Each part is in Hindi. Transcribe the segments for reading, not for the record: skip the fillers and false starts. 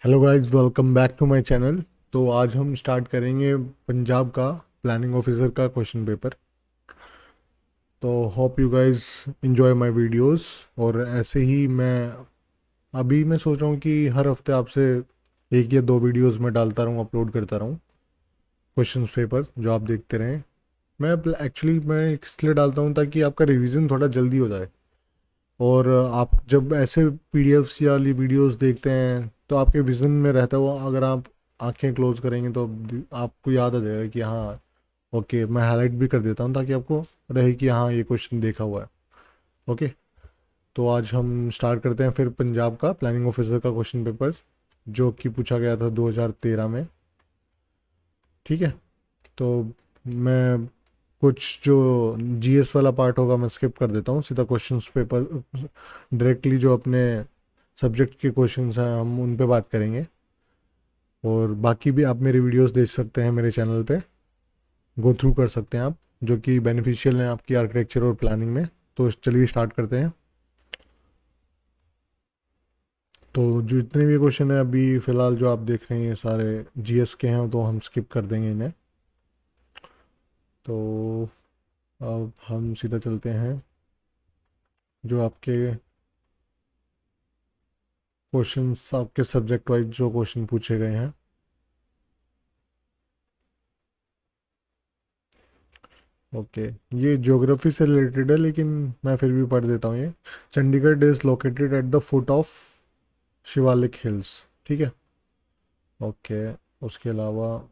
Hello guys, welcome back to my channel. तो आज हम स्टार्ट करेंगे पंजाब का प्लानिंग ऑफिसर का क्वेश्चन पेपर। तो hope you guys enjoy my videos. और ऐसे ही मैं सोच रहा हूँ कि हर हफ्ते आपसे एक या दो वीडियोस में डालता रहूँ, अपलोड करता रहूँ क्वेश्चन पेपर जो आप देखते रहें। मैं इसलिए डालता हूँ ताकि आपका रिवीजन थोड़ा जल्दी हो जाए। और आप जब ऐसे पीडीएफ्स या वीडियोस देखते हैं तो आपके विजन में रहता है वो। अगर आप आंखें क्लोज करेंगे तो आपको याद आ जाएगा कि हाँ, ओके। मैं हाईलाइट भी कर देता हूँ ताकि आपको रहे कि हाँ, ये क्वेश्चन देखा हुआ है। ओके। तो आज हम स्टार्ट करते हैं फिर पंजाब का प्लानिंग ऑफिसर का क्वेश्चन पेपर, जो कि पूछा गया था 2013 में। ठीक है। तो मैं कुछ जो जीएस वाला पार्ट होगा मैं स्किप कर देता हूँ, सीधा क्वेश्चंस पेपर डायरेक्टली जो अपने सब्जेक्ट के क्वेश्चंस हैं हम उन पे बात करेंगे। और बाकी भी आप मेरे वीडियोस देख सकते हैं मेरे चैनल पे, गो थ्रू कर सकते हैं आप, जो कि बेनिफिशियल हैं आपकी आर्किटेक्चर और प्लानिंग में। तो चलिए स्टार्ट करते हैं। तो जो इतने भी क्वेश्चन हैं अभी फ़िलहाल जो आप देख रहे हैं ये सारे जीएस के हैं, तो हम स्किप कर देंगे इन्हें। तो अब हम सीधा चलते हैं जो आपके क्वेश्चंस, आपके सब्जेक्ट वाइज जो क्वेश्चन पूछे गए हैं। ओके। ये ज्योग्राफी से रिलेटेड है लेकिन मैं फिर भी पढ़ देता हूँ ये। Chandigarh is located at the foot of Shivalik hills. ठीक है। ओके। उसके अलावा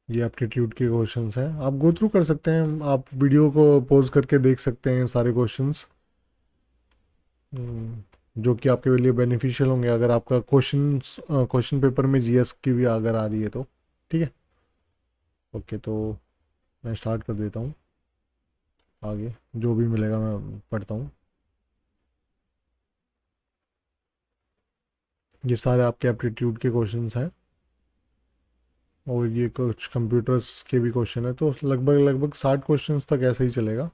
ये एप्टीट्यूड के क्वेश्चंस हैं, आप गो थ्रू कर सकते हैं, आप वीडियो को पॉज करके देख सकते हैं सारे क्वेश्चंस, जो कि आपके लिए बेनिफिशियल होंगे अगर आपका क्वेश्चन पेपर में जीएस की भी अगर आ रही है तो। ठीक है। ओके। तो मैं स्टार्ट कर देता हूँ। आगे जो भी मिलेगा मैं पढ़ता हूँ। ये सारे आपके एप्टीट्यूड के क्वेश्चंस हैं और ये कुछ कंप्यूटर्स के भी क्वेश्चन है, तो लगभग लगभग 60 क्वेश्चंस तक ऐसे ही चलेगा।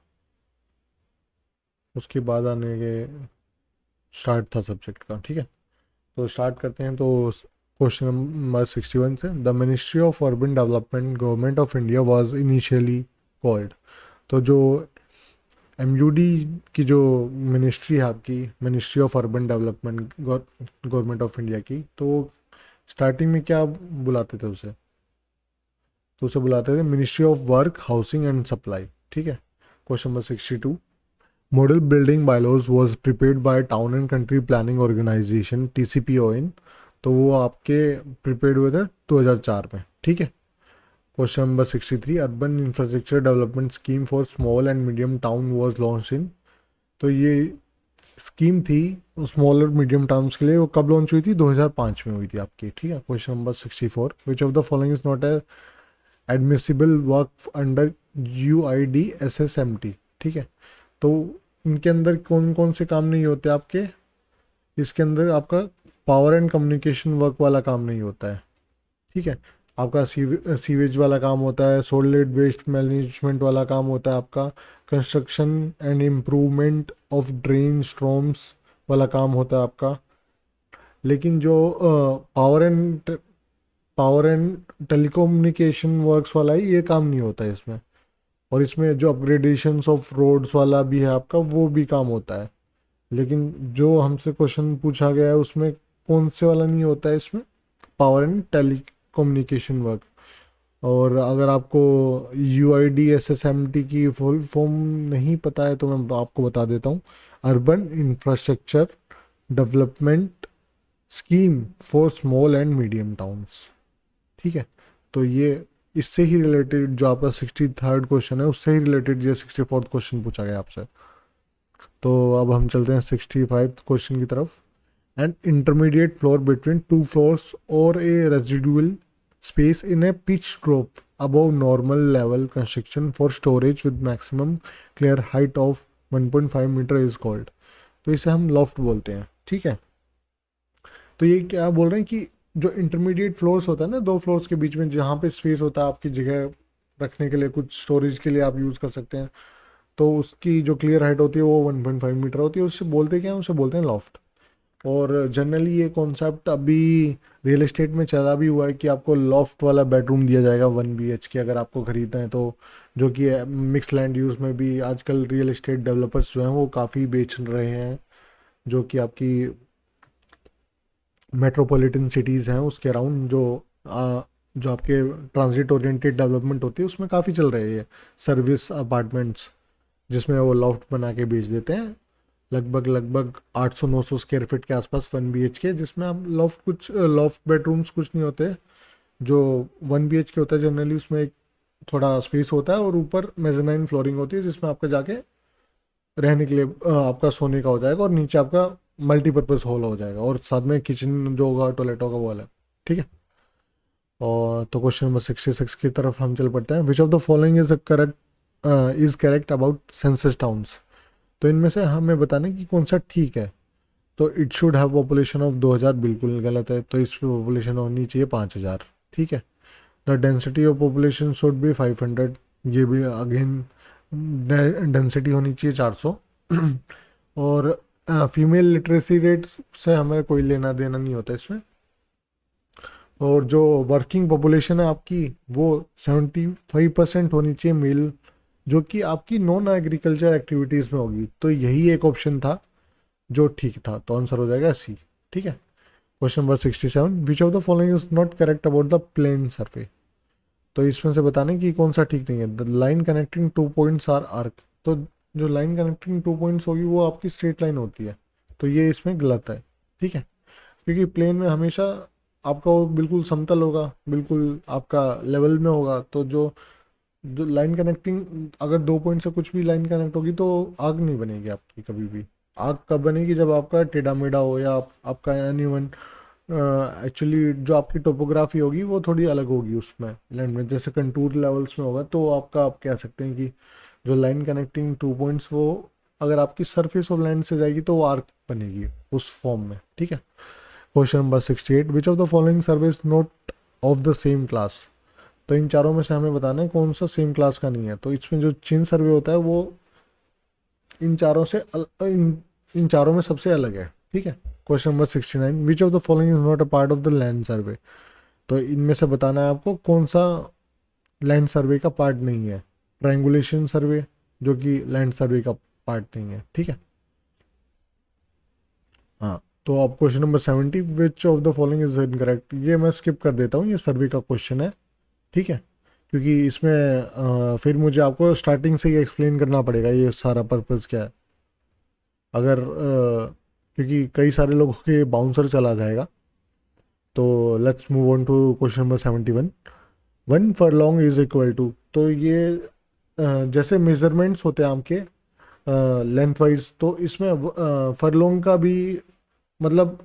उसके बाद आने के स्टार्ट था सब्जेक्ट का। ठीक है। तो स्टार्ट करते हैं। तो क्वेश्चन नंबर 61 से, the ministry of urban development government of India was initially called. तो जो एमयूडी की जो मिनिस्ट्री है आपकी, ministry of urban development government of India की, तो स्टार्टिंग में क्या बुलाते थे उसे? तो उसे बुलाते थे ministry of work, housing and supply. ठीक है। Question number 62, model building bylaws was prepared by town and country planning organisation TCPO. तो वो आपके प्रिपेयर्ड हुए थे 2004 में। ठीक है। Question number 63, urban infrastructure development scheme for small and medium town was launch in. तो ये स्कीम थी स्मॉल और मीडियम टाउन्स के लिए, वो कब लॉन्च हुई थी? 2005 में हुई थी आपकी। ठीक है। Question number 64, which of the following is not admissible work under UIDSSMT। ठीक है। तो इनके अंदर कौन कौन से काम नहीं होते आपके? इसके अंदर आपका पावर एंड कम्युनिकेशन वर्क वाला काम नहीं होता है। ठीक है। आपका सीवेज वाला काम होता है, सॉलिड वेस्ट मैनेजमेंट वाला काम होता है आपका, construction and improvement of drain storms वाला काम होता है आपका। लेकिन जो पावर एंड टेलीकम्युनिकेशन वर्क्स वाला है ये काम नहीं होता है इसमें। और इसमें जो अपग्रेडेशंस ऑफ रोड्स वाला भी है आपका, वो भी काम होता है। लेकिन जो हमसे क्वेश्चन पूछा गया है उसमें कौन से वाला नहीं होता है इसमें? Power and telecommunication work. और अगर आपको UIDSSMT की फुल फॉर्म नहीं पता है तो मैं आपको बता देता हूँ, urban infrastructure development scheme for small and medium towns. ठीक है। तो ये इससे ही रिलेटेड जो आपका 63rd क्वेश्चन है उससे ही रिलेटेड ये 64th क्वेश्चन पूछा गया आपसे। तो अब हम चलते हैं 65th क्वेश्चन की तरफ। And intermediate floor between two floors और ए residual space in a pitch drop above normal level construction for storage with maximum clear height of 1.5 metre is called। तो इसे हम लॉफ्ट बोलते हैं। ठीक है। तो ये क्या बोल रहे हैं कि जो इंटरमीडिएट फ्लोर्स होता है ना, दो फ्लोर्स के बीच में जहाँ पे स्पेस होता है आपकी जगह रखने के लिए, कुछ स्टोरेज के लिए आप यूज़ कर सकते हैं, तो उसकी जो क्लियर हाइट होती है वो 1.5 मीटर होती है। उससे बोलते क्या हैं, उसे बोलते हैं लॉफ्ट। और जनरली ये कॉन्सेप्ट अभी रियल एस्टेट में चला भी हुआ है कि आपको लॉफ्ट वाला बेडरूम दिया जाएगा 1 BHK अगर आपको खरीदना है तो, जो कि मिक्स लैंड यूज़ में भी आजकल रियल एस्टेट डेवलपर्स जो हैं वो काफ़ी बेच रहे हैं, जो कि आपकी मेट्रोपॉलिटन सिटीज़ हैं उसके अराउंड, जो आपके ट्रांजिट ओरिएंटेड डेवलपमेंट होती है उसमें काफ़ी चल रही है सर्विस अपार्टमेंट्स, जिसमें वो लॉफ्ट बना के बेच देते हैं लगभग 800-900 स्क्वायर फीट के आसपास 1 BHK, जिसमें आप लॉफ्ट बेडरूम्स कुछ नहीं होते। जो 1 BHK होता है जनरली उसमें एक थोड़ा स्पेस होता है और ऊपर मेज़नाइन फ्लोरिंग होती है जिसमें आपका जाके रहने के लिए आपका सोने का हो जाएगा, और नीचे आपका मल्टीपर्पज़ हॉल हो जाएगा, और साथ में किचन जो होगा टॉयलेट होगा वो अलग। ठीक है। और तो क्वेश्चन नंबर 66 की तरफ हम चल पड़ते हैं। विच of the following is correct about census towns. तो इनमें से हमें बताना है कि कौन सा ठीक है। तो it should have population of 2000 बिल्कुल गलत है, तो इस पर पॉपुलेशन होनी चाहिए 5000। ठीक है। The density of population should be 500, ये भी अगेन डेंसिटी होनी चाहिए 400। और फीमेल लिटरेसी रेट से हमें कोई लेना देना नहीं होता इसमें। और जो वर्किंग पॉपुलेशन है आपकी वो 75% होनी चाहिए मेल, जो कि आपकी नॉन एग्रीकल्चर एक्टिविटीज़ में होगी। तो यही एक ऑप्शन था जो ठीक था, तो आंसर हो जाएगा सी। ठीक है। Question number 67, which of the following is not correct about the plane survey. तो इसमें से बताने कि कौन सा ठीक नहीं है। The line connecting 2 points are arc. तो जो लाइन कनेक्टिंग 2 पॉइंट्स होगी वो आपकी स्ट्रेट लाइन होती है, तो ये इसमें गलत है। ठीक है। क्योंकि प्लेन में हमेशा आपका वो बिल्कुल समतल होगा, बिल्कुल आपका लेवल में होगा। तो जो जो लाइन कनेक्टिंग, अगर 2 पॉइंट से कुछ भी लाइन कनेक्ट होगी तो आग नहीं बनेगी आपकी कभी भी। आग कब बनेगी, जब आपका टेढ़ा मेढ़ा हो या आपका अनइवन, एक्चुअली जो आपकी टोपोग्राफी होगी वो थोड़ी अलग होगी उसमें लैंड में, जैसे कंटूर लेवल्स में होगा, तो आपका आप कह सकते हैं कि जो लाइन कनेक्टिंग 2 पॉइंट्स वो अगर आपकी सरफेस ऑफ लैंड से जाएगी तो वो आर्क बनेगी उस फॉर्म में। ठीक है। Question number 68, which of the following service note of the same class. तो इन चारों में से हमें बताना है कौन सा सेम क्लास का नहीं है। तो इसमें जो चिन सर्वे होता है वो इन चारों से इन चारों में सबसे अलग है। ठीक है। Question number 69, which of the following is not a part of the land survey. तो इनमें से बताना है आपको कौन सा लैंड सर्वे का पार्ट नहीं है। ट्रायंगुलेशन सर्वे, जो कि लैंड सर्वे का पार्ट नहीं है। ठीक है। हाँ, तो अब question number 70, which of the following is incorrect. ये मैं स्किप कर देता हूँ, ये सर्वे का क्वेश्चन है। ठीक है। क्योंकि इसमें फिर मुझे आपको स्टार्टिंग से ही एक्सप्लेन करना पड़ेगा ये सारा पर्पज़ क्या है। अगर क्योंकि कई सारे लोगों के बाउंसर चला जाएगा। तो let's move on to question number 71, 1 furlong is equal to. तो ये जैसे मेजरमेंट्स होते हैं आपके लेंथ वाइज, तो इसमें फरलॉन्ग का भी मतलब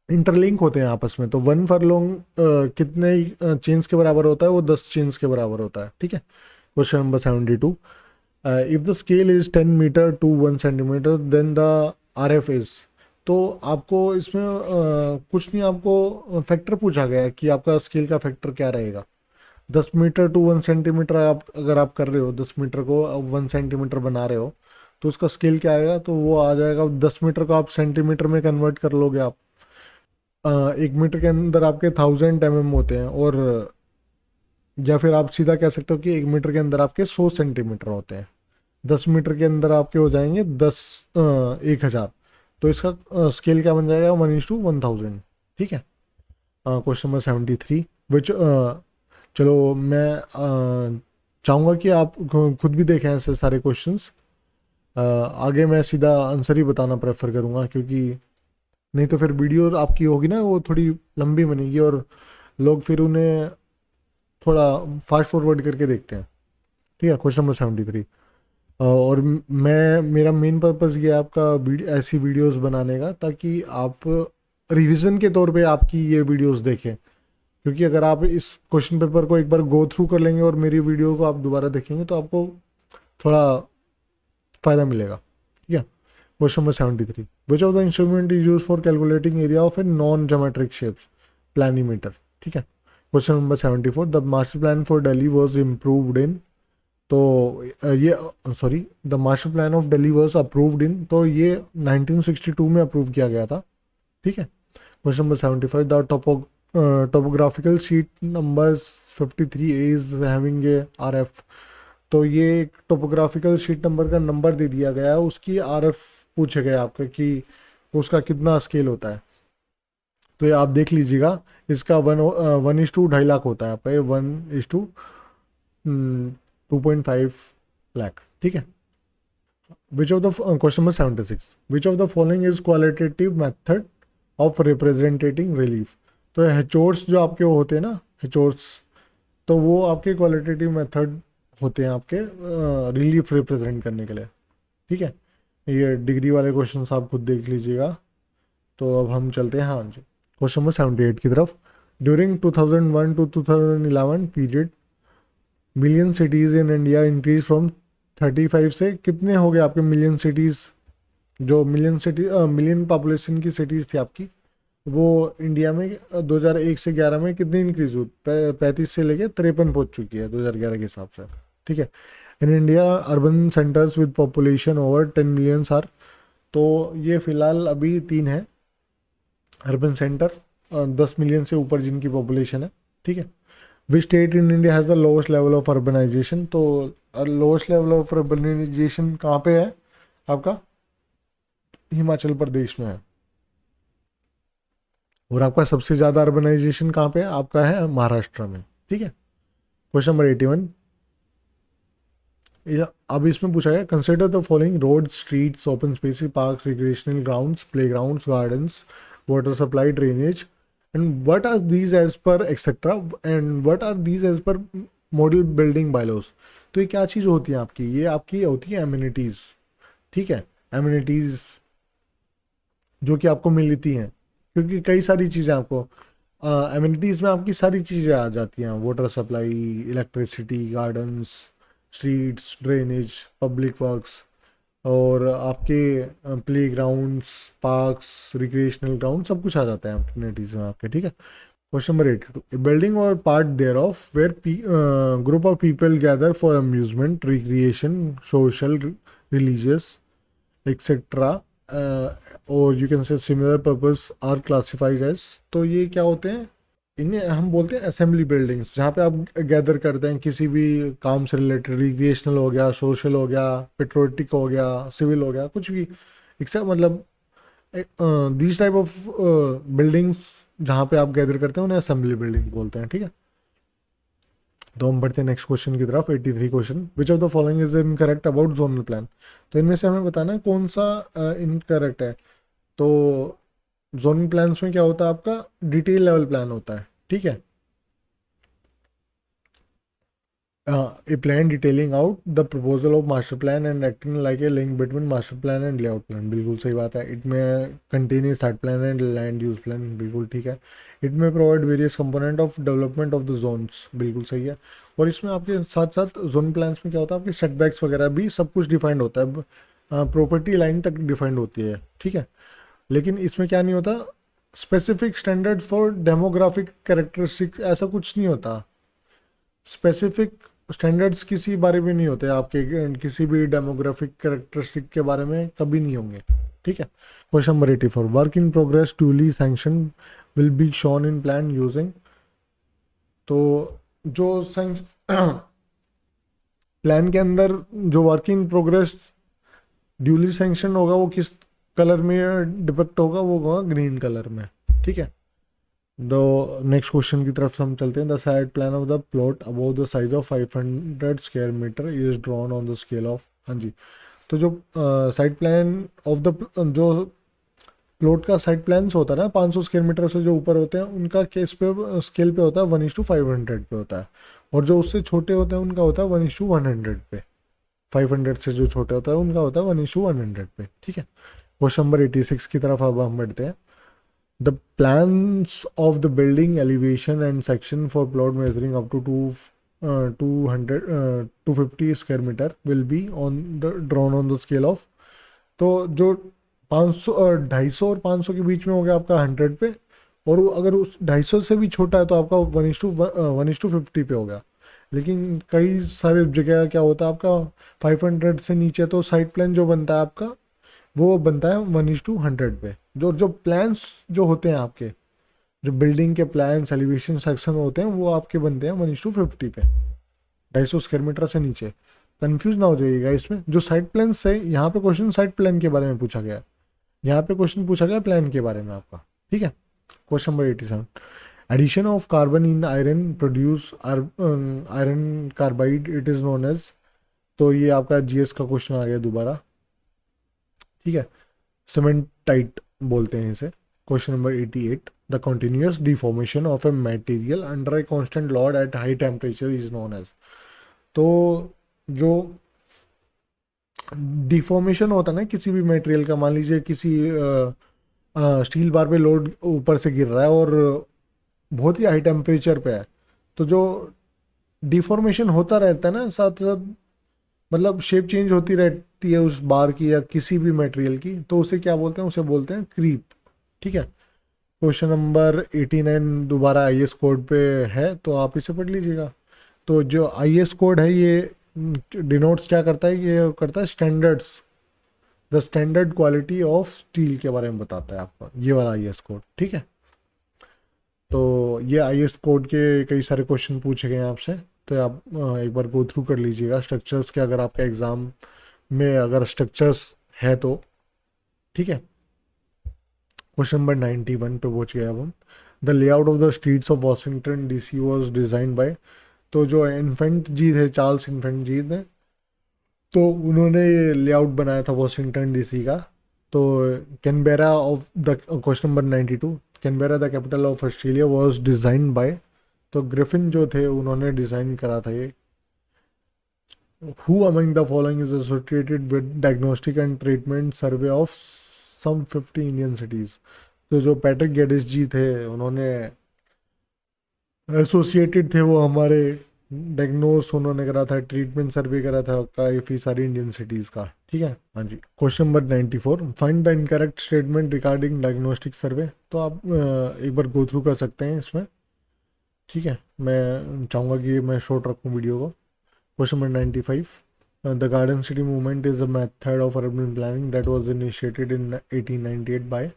इंटरलिंक होते हैं आपस में। तो 1 फरलॉन्ग कितने चेन्स के बराबर होता है, वो 10 चेन्स के बराबर होता है। ठीक है। Question number 72, if the scale is 10 metre to 1 centimetre then the RF इज़। तो आपको इसमें कुछ नहीं, आपको फैक्टर पूछा गया है कि आपका स्केल का फैक्टर क्या रहेगा। 10 मीटर टू 1 सेंटीमीटर आप अगर आप कर रहे हो, 10 मीटर को 1 सेंटीमीटर बना रहे हो, तो उसका स्केल क्या आएगा, तो वो आ जाएगा 10 मीटर को आप सेंटीमीटर में कन्वर्ट कर लोगे आप। 1 मीटर के अंदर आपके 1000 mm होते हैं, और या फिर आप सीधा कह सकते हो कि 1 मीटर के अंदर आपके 100 सेंटीमीटर होते हैं। 10 मीटर के अंदर आपके हो जाएंगे 1000। तो इसका स्केल क्या बन जाएगा, 1:1000। ठीक है। क्वेश्चन नंबर 73, विच चलो मैं चाहूँगा कि आप खुद भी देखें ऐसे सारे क्वेश्चंस। आगे मैं सीधा आंसर ही बताना प्रेफर करूँगा, क्योंकि नहीं तो फिर वीडियो आपकी होगी ना वो थोड़ी लंबी बनेगी और लोग फिर उन्हें थोड़ा फास्ट फॉरवर्ड करके देखते हैं। ठीक है। क्वेश्चन नंबर 73, और मेरा मेन पर्पज़ ये है आपका ऐसी वीडियोस बनाने का, ताकि आप रिवीजन के तौर पे आपकी ये वीडियोस देखें। क्योंकि अगर आप इस क्वेश्चन पेपर को एक बार गो थ्रू कर लेंगे और मेरी वीडियो को आप दोबारा देखेंगे तो आपको थोड़ा फ़ायदा मिलेगा। ठीक है। Question number 73, which of the instrument is use for calculating area of a non geometric shapes, planimeter. ठीक है। Question number 74, the master plan for Delhi was improved in. तो ये sorry, the master plan of Delhi was approved in, तो ये 1962 में अप्रूव किया गया था, ठीक है। Question number 75, the topographical sheet number 53 is having a RF। तो ये एक टोपोग्राफिकल शीट नंबर का नंबर दे दिया गया है, उसकी RF पूछे गए आपका कि उसका कितना स्केल होता है। तो ये आप देख लीजिएगा, इसका 1:2.5 लाख होता है आपका, ये 1:2.5 लाख, ठीक है। विच of the question number 76, which of the following is qualitative method of representing relief. तो हेचोर्स जो आपके वो होते हैं ना, हेचोर्स, तो वो आपके क्वालिटेटिव मेथड होते हैं आपके रिलीफ रिप्रेजेंट करने के लिए, ठीक है। ये डिग्री वाले क्वेश्चन आप खुद देख लीजिएगा। तो अब हम चलते हैं, हाँ जी, क्वेश्चन नंबर 78 की तरफ। During 2001 to 2011 period, million cities in India increase from 35 से कितने हो गए आपके मिलियन सिटीज़, जो मिलियन पॉपुलेशन की सिटीज़ थी आपकी, वो इंडिया में 2001 से 11 में कितनी इंक्रीज हुई, 35 से लेके 53 पहुंच चुकी है 2011 के हिसाब से, ठीक है। In India urban centres with population over 10 million are, तो ये फिलहाल अभी 3 है अर्बन सेंटर 10 मिलियन से ऊपर जिनकी पॉपुलेशन है, ठीक है। Which state in India has the lowest level of urbanization, तो लोवेस्ट लेवल ऑफ अर्बनाइजेशन कहाँ पे है आपका, हिमाचल प्रदेश में है। और आपका सबसे ज़्यादा अर्बनाइजेशन कहाँ पे है, आपका है महाराष्ट्र में, ठीक है। क्वेश्चन नंबर 81, अब इसमें पूछा गया, consider the following road, streets, open spaces, parks, recreational grounds, playgrounds, gardens, water supply, drainage, and what are these as per etcetera, and what are these as per model building bylaws. तो ये क्या चीज़ होती है आपकी, ये आपकी होती है एमिनिटीज़, ठीक है। एमिनिटीज़ जो कि आपको मिलती हैं, क्योंकि कई सारी चीज़ें आपको एमिनिटीज़ में आपकी सारी चीज़ें आ जाती हैं, water supply, electricity, gardens, streets, drainage, public works, और आपके play grounds, parks, recreational ground, सब कुछ आ जाता है एमिनिटीज़ में आपके, ठीक है। क्वेश्चन नंबर 82, ए बिल्डिंग और part thereof where group of people gather for amusement, recreation, social, religious, etcetera, और you can say similar purpose are classified as. तो ये क्या होते हैं, इन्हें हम बोलते हैं असेंबली बिल्डिंग्स, जहाँ पे आप गैदर करते हैं किसी भी काम से रिलेटेड, रिक्रिएशनल हो गया, सोशल हो गया, पेट्रोटिक हो गया, सिविल हो गया, कुछ भी, एक्सेप्ट मतलब दीज टाइप ऑफ बिल्डिंग्स जहाँ पे आप गैदर करते हैं उन्हें असेंबली बिल्डिंग बोलते हैं, ठीक है। तो हम बढ़ते हैं नेक्स्ट क्वेश्चन की तरफ। 83 question, which of the following is incorrect about zonal plan. तो इनमें से हमें बताना है कौन सा इनकरेक्ट है। तो जोनल प्लान्स में क्या होता है, आपका डिटेल लेवल प्लान होता है, ठीक है। A plan detailing out the proposal of master plan and acting like a link between master plan and layout plan, बिल्कुल सही बात है। It may contain a site plan and land use plan, बिल्कुल ठीक है। It may provide various component of development of the zones, बिल्कुल सही है। और इसमें आपके साथ साथ जोन प्लान्स में क्या होता है, आपके सेटबैक्स वगैरह भी सब कुछ डिफाइंड होता है, प्रॉपर्टी लाइन तक डिफाइंड होती है, ठीक है। लेकिन इसमें क्या नहीं होता, specific standard for demographic characteristics, ऐसा कुछ नहीं होता। स्पेसिफिक स्टैंडर्ड्स किसी बारे में नहीं होते आपके, किसी भी डेमोग्राफिक कैरेक्टरिस्टिक के बारे में कभी नहीं होंगे, ठीक है। Question number 84, work in progress duly sanction will be shown in plan using. तो जो प्लान के अंदर जो work in progress duly sanction होगा वो किस कलर में डिपेक्ट होगा, वो होगा ग्रीन कलर में, ठीक है। दो नेक्स्ट क्वेश्चन की तरफ से हम चलते हैं। The side plan of the plot about the size of 500 square metre is drawn on the scale of, हाँ जी। तो जो साइड प्लान ऑफ द जो प्लॉट का साइड प्लान होता है ना, 500 स्क्वायर मीटर से जो ऊपर होते हैं उनका केस पे स्केल पे होता है 1:500 पे होता है, और जो उससे छोटे होते हैं उनका होता है 1:100 पे। 500 से जो छोटे होता है उनका होता है 1:100 पे, ठीक है। क्वेश्चन नंबर 86 की तरफ अब हम बढ़ते हैं। The plans of the building elevation and section for plot measuring up to 250 square meter will be on the drawn on the scale of। तो जो 500 250 और 500 के बीच में हो गया आपका 100 पे, और अगर उस 250 से भी छोटा है तो आपका 1:50 पे हो गया। लेकिन कई सारे जगह क्या होता है आपका 500 से नीचे तो साइट प्लान जो बनता है आपका वो बनता है 1:100 पे। जो जो प्लान्स जो होते हैं आपके, जो बिल्डिंग के प्लान्स एलिवेशन सेक्शन होते हैं वो आपके बनते हैं 1:50 पे, 250 स्क्वायर मीटर से नीचे। कंफ्यूज ना हो जाइएगा इसमें। जो साइट प्लान से यहाँ पे क्वेश्चन साइट प्लान के बारे में पूछा गया, यहाँ पे क्वेश्चन पूछा गया प्लान के बारे में आपका, ठीक है। Question number 87, addition of carbon in iron produce iron carbide, it is known as. तो ये आपका जीएस का क्वेश्चन आ गया दोबारा, ठीक है। सीमेंटाइट बोलते हैं इसे। Question number 88, the continuous deformation of a material under a constant load at high temperature is known as. तो जो डिफॉर्मेशन होता है ना किसी भी मटेरियल का, मान लीजिए किसी स्टील बार पे लोड ऊपर से गिर रहा है और बहुत ही हाई टेम्परेचर पे है, तो जो डिफॉर्मेशन होता रहता है ना साथ साथ, मतलब शेप चेंज होती रहती है उस बार की या किसी भी मटेरियल की, तो उसे क्या बोलते हैं, उसे बोलते हैं क्रीप, ठीक है। क्वेश्चन नंबर 89 दोबारा आईएस कोड पे है, तो आप इसे पढ़ लीजिएगा। तो जो आईएस कोड है ये डिनोट्स क्या करता है, ये करता है standards, the standard quality of steel के बारे में बताता है आपका ये वाला आईएस कोड, ठीक है। तो ये आईएस कोड के कई सारे क्वेश्चन पूछे गए हैं आपसे, तो आप एक बार गो थ्रू कर लीजिएगा स्ट्रक्चर्स के, अगर आपका एग्ज़ाम में अगर स्ट्रक्चर्स है तो, ठीक है। क्वेश्चन नंबर 91 पे पहुंच गए अब हम। The layout of the streets of Washington DC was design by. तो जो इन्फेंट जी थे, चार्ल्स इन्फेंट जी ने, तो उन्होंने ये लेआउट बनाया था वॉशिंगटन डीसी का। तो Canberra of the, question number 92, Canberra the capital of Australia was design by. तो ग्रिफिन जो थे उन्होंने डिज़ाइन करा था ये। Who among the following is associated with diagnostic and treatment survey of some 50 Indian cities. तो जो पैट्रिक गेडिस जी थे उन्होंने एसोसिएटेड थे, वो हमारे डायग्नोस उन्होंने करा था, ट्रीटमेंट सर्वे करा था काफ़ी सारी इंडियन सिटीज़ का, ठीक है। हाँ जी। Question number 94, find the incorrect statement regarding diagnostic survey. तो आप एक बार गो थ्रू कर सकते हैं इसमें, ठीक है। मैं चाहूँगा कि मैं शॉर्ट रखूँ वीडियो को। Question number 95, the garden city movement is a method of urban planning that was initiated in 1898 by.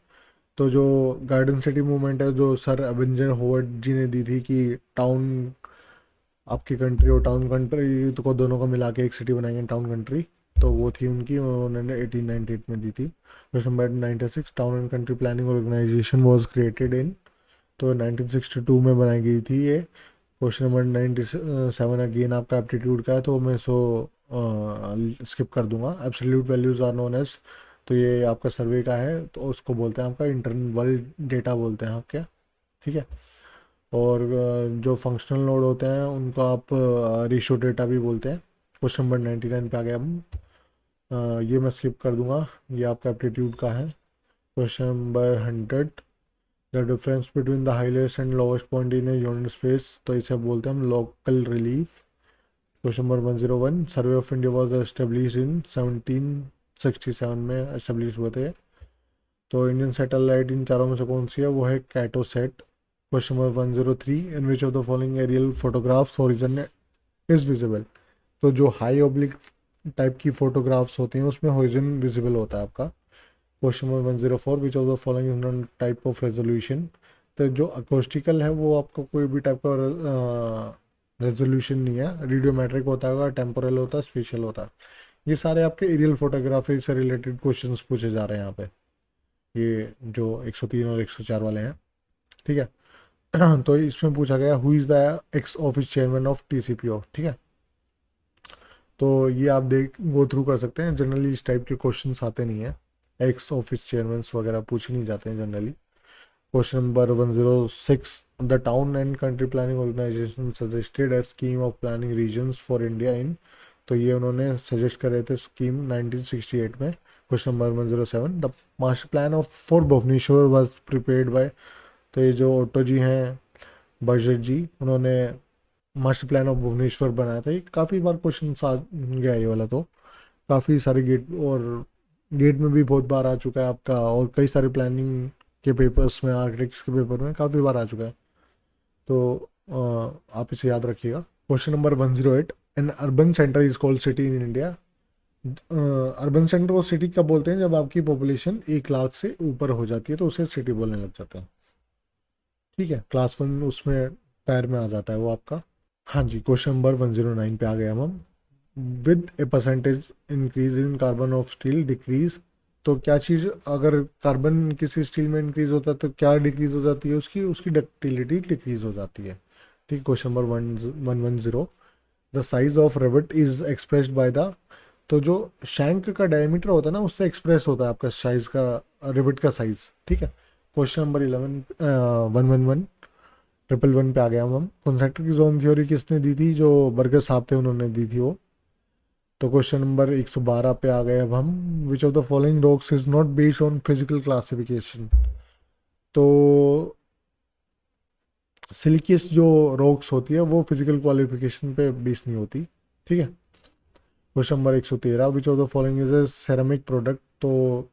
तो जो गार्डन सिटी मूवमेंट है जो सर एवेंजर होवर्ड जी ने दी थी कि टाउन आपकी कंट्री और टाउन कंट्री तो को दोनों को मिला के एक सिटी बनाएंगे टाउन कंट्री, तो वो थी उनकी, उन्होंने 1898 में दी थी। Question number 96, town and country planning organisation was created in. तो 1962 में बनाई गई थी ये। क्वेश्चन नंबर 97 अगेन आपका एप्टीट्यूड का है, तो मैं स्किप कर दूंगा। Absolute values are known as. तो ये आपका सर्वे का है, तो उसको बोलते हैं आपका इंटरनल डेटा बोलते हैं आपके, ठीक है। और जो फंक्शनल नोड होते हैं उनको आप रेशियो डेटा भी बोलते हैं। क्वेश्चन नंबर 99 पे आ गया हम। ये मैं स्किप कर दूंगा, ये आपका एप्टीट्यूड का है। Question number 100, the difference between the highest and lowest point in a unit space. तो इसे बोलते हैं हम local relief. Question number 101, survey of India was establish in 1767 में एस्टेब्लिश हुए थे। तो इंडियन सैटेलाइट इन चारों में से कौन सी है, वो है कैटोसेट। Question number 103, in which of the following aerial photographs horizon is visible. तो जो हाई ऑब्लिक टाइप की फोटोग्राफ्स होती हैं उसमें हॉरिजॉन विजिबल होता है आपका। Question number 104, which of the following type of resolution. तो जो अकोस्टिकल है वो आपका कोई भी टाइप का रेजोल्यूशन नहीं है, रेडियोमेट्रिक होता है, टेम्पोरल होता है, स्पेशल होता है। ये सारे आपके एरियल फोटोग्राफी से रिलेटेड क्वेश्चंस पूछे जा रहे हैं यहाँ पे, ये जो 103 और 104 वाले हैं, ठीक है। तो इसमें पूछा गया who is the ex office chairman of TCPO, ठीक है। तो ये आप देख गो थ्रू कर सकते हैं। जनरली इस टाइप के क्वेश्चंस आते नहीं हैं, एक्स ऑफिस चेयरमैन वगैरह पूछे नहीं जाते हैं generally. Question number 106, the town and country planning organisation suggested a scheme of planning regions for India in. तो ये उन्होंने सजेस्ट करे थे स्कीम 1968 में। Question number 107, the master plan of for Bhubaneswar was prepared by. तो ये जो ऑटो जी हैं बजट जी, उन्होंने मास्टर प्लान ऑफ भुवनेश्वर बनाया था। ये काफ़ी बार क्वेश्चन आ गया ये वाला, तो काफ़ी सारे गेट और गेट में भी बहुत बार आ चुका है आपका, और कई सारे प्लानिंग के पेपर्स में, आर्किटेक्ट्स के पेपर में काफ़ी बार आ चुका है। तो आप इसे याद रखिएगा। Question number 108, N urban centre is called city in India. Urban centre को सिटी कब बोलते हैं? जब आपकी पॉपुलेशन 1 लाख से ऊपर हो जाती है तो उसे सिटी बोलने लग जाते हैं। ठीक है, क्लास 1 उसमें पैर में आ जाता है वो आपका। हाँ जी, क्वेश्चन नंबर 109 पे आ गए हम। With a percentage increase in carbon of steel decrease, तो क्या चीज़, अगर कार्बन किसी स्टील में इंक्रीज होता है तो क्या डिक्रीज हो जाती है? उसकी उसकी डक्टिलिटी डिक्रीज हो जाती है। ठीक, question number 110, the size of rivet is expressed by the, तो जो शैंक का डायमीटर होता है ना उससे एक्सप्रेस होता है आपका साइज का, रिवेट का साइज। ठीक है, क्वेश्चन नंबर 111 111 पे आ गया हम। कंस्ट्रक्टर की जोन थ्योरी किसने दी थी? जो बर्गर साहब थे उन्होंने दी थी वो। तो क्वेश्चन नंबर 112 पे आ गए अब हम। विच of the following rocks is not based on physical classification, तो सिलिकियस जो रॉक्स होती है वो फिजिकल क्वालिफिकेशन पे बेस नहीं होती। ठीक है, question number 113, which of the following is a ceramic product, तो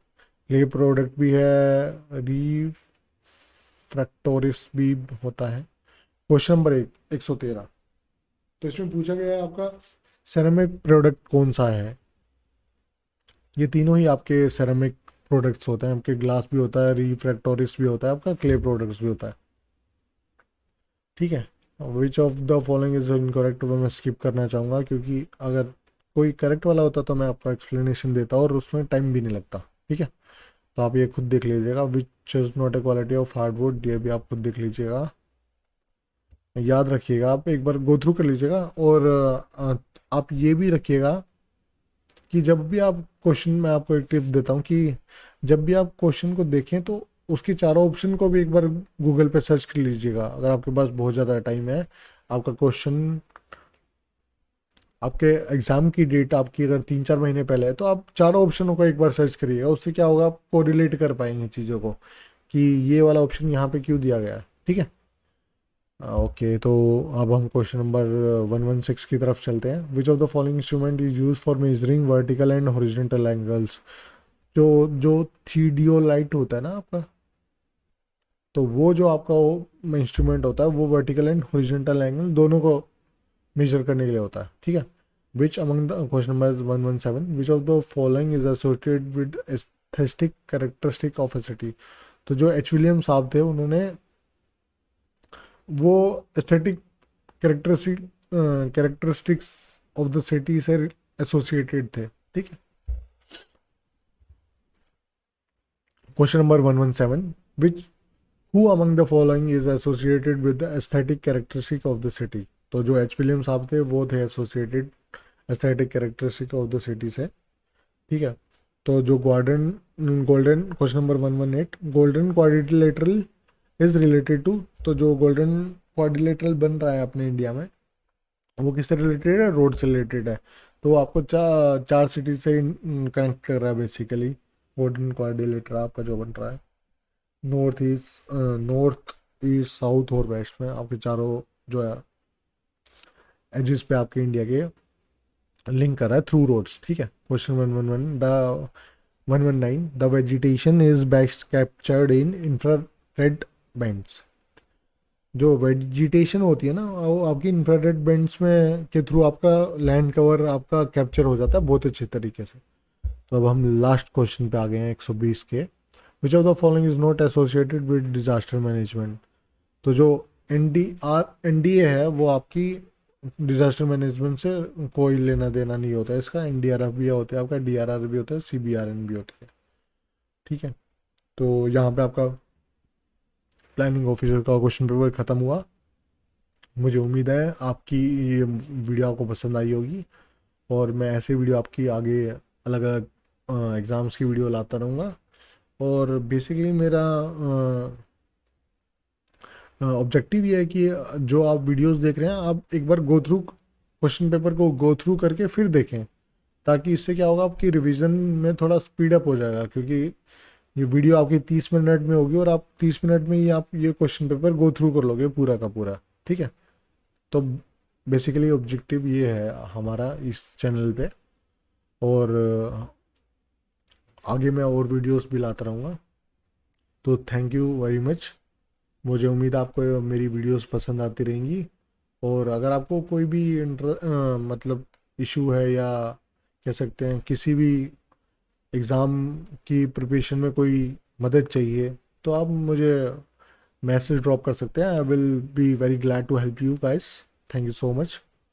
क्ले प्रोडक्ट भी है, रिफ्रैक्टोरिस भी होता है। क्वेश्चन नंबर 113, तो इसमें पूछा गया है आपका सेरामिक प्रोडक्ट कौन सा है? ये तीनों ही आपके सेरामिक प्रोडक्ट्स होते हैं। आपके ग्लास भी होता है, रिफ्रैक्टोरिस भी होता है, आपका क्ले प्रोडक्ट्स भी होता है। ठीक है, विच of the following is incorrect, वो मैं स्किप करना चाहूँगा क्योंकि अगर कोई करेक्ट वाला होता तो मैं आपको एक्सप्लेनेशन देता और उसमें टाइम भी नहीं लगता। ठीक है, तो आप ये खुद देख लीजिएगा। Which is not a quality of hardwood, ये भी आप खुद देख लीजिएगा, याद रखिएगा, आप एक बार गो थ्रू कर लीजिएगा। और आप ये भी रखिएगा कि जब भी आप क्वेश्चन, मैं आपको एक टिप देता हूँ कि जब भी आप क्वेश्चन को देखें तो उसके चारों ऑप्शन को भी एक बार गूगल पे सर्च कर लीजिएगा। अगर आपके पास बहुत ज़्यादा टाइम है, आपका क्वेश्चन, आपके एग्ज़ाम की डेट आपकी अगर 3-4 महीने पहले है, तो आप चारों ऑप्शनों को एक बार सर्च करिएगा। उससे क्या होगा, आप कोरिलेट कर पाएंगे चीज़ों को कि ये वाला ऑप्शन यहाँ पे क्यों दिया गया है। ठीक है, ओके, तो अब हम क्वेश्चन नंबर 116 की तरफ चलते हैं। विच of the following instrument is use for measuring vertical and horizontal angles, जो जो थियोडोलाइट होता है ना आपका, तो वो जो आपका वो इंस्ट्रूमेंट होता है वो वर्टिकल एंड हॉरिजॉन्टल एंगल दोनों को मेजर करने के लिए होता है। ठीक है, which among the, question number 117, which of the following is associated with aesthetic characteristic of A city, तो जो एच विलियम साहब थे उन्होंने वो aesthetic characteristic characteristics of the city से एसोसिएटेड थे। ठीक है, question number 117, which who among the following is associated with the aesthetic characteristic of the city, तो जो एच विलियम साहब थे वो थे associated aesthetic characteristic of the city से। ठीक है, तो जो golden question number 118, golden quadrilateral is related to, तो जो गोल्डन क्वाड्रिलेटरल बन रहा है अपने इंडिया में वो किससे रिलेटेड है? रोड से रिलेटेड है। तो वो आपको चार सिटी से कनेक्ट कर रहा है बेसिकली। गोल्डन क्वाड्रिलेटर आपका जो बन रहा है नॉर्थ ईस्ट साउथ और वेस्ट में आपके चारों जो है एजिस पे आपके इंडिया के लिंक कर रहा है थ्रू रोड्स। ठीक है, question 119, the vegetation is best captured in infrared bands, जो वेजिटेशन होती है ना वो आपकी इंफ्रारेड बैंड्स में के थ्रू आपका लैंड कवर आपका कैप्चर हो जाता है बहुत अच्छे तरीके से। तो अब हम लास्ट क्वेश्चन पे आ गए हैं 120 के। विच of the following is not associated with disaster management, तो जो एनडीए है वो आपकी डिजास्टर मैनेजमेंट से कोई लेना देना नहीं होता है इसका। एनडीआरएफ भी होता है आपका, डीआरआर भी होता है, सीबीआरएन भी होती है। ठीक है, तो यहाँ पे आपका प्लानिंग ऑफिसर का क्वेश्चन पेपर ख़त्म हुआ। मुझे उम्मीद है आपकी ये वीडियो आपको पसंद आई होगी और मैं ऐसे वीडियो आपकी आगे अलग अलग एग्ज़ाम्स की वीडियो लाता रहूँगा। और बेसिकली मेरा ऑब्जेक्टिव ये है कि जो आप वीडियोस देख रहे हैं आप एक बार गो थ्रू क्वेश्चन पेपर को गो थ्रू करके फिर देखें, ताकि इससे क्या होगा आपकी रिवीजन में थोड़ा स्पीड अप हो जाएगा। क्योंकि ये वीडियो आपकी 30 मिनट में होगी और आप 30 मिनट में ही आप ये क्वेश्चन पेपर गो थ्रू कर लोगे पूरा का पूरा। ठीक है, तो बेसिकली ऑब्जेक्टिव ये है हमारा इस चैनल पे, और आगे मैं और वीडियोस भी लाता रहूँगा। तो थैंक यू वेरी मच। मुझे उम्मीद है आपको मेरी वीडियोस पसंद आती रहेंगी और अगर आपको कोई भी मतलब इशू है, या कह सकते हैं किसी भी एग्ज़ाम की प्रिपरेशन में कोई मदद चाहिए, तो आप मुझे मैसेज ड्रॉप कर सकते हैं. I will be very glad to help you guys. Thank you so much.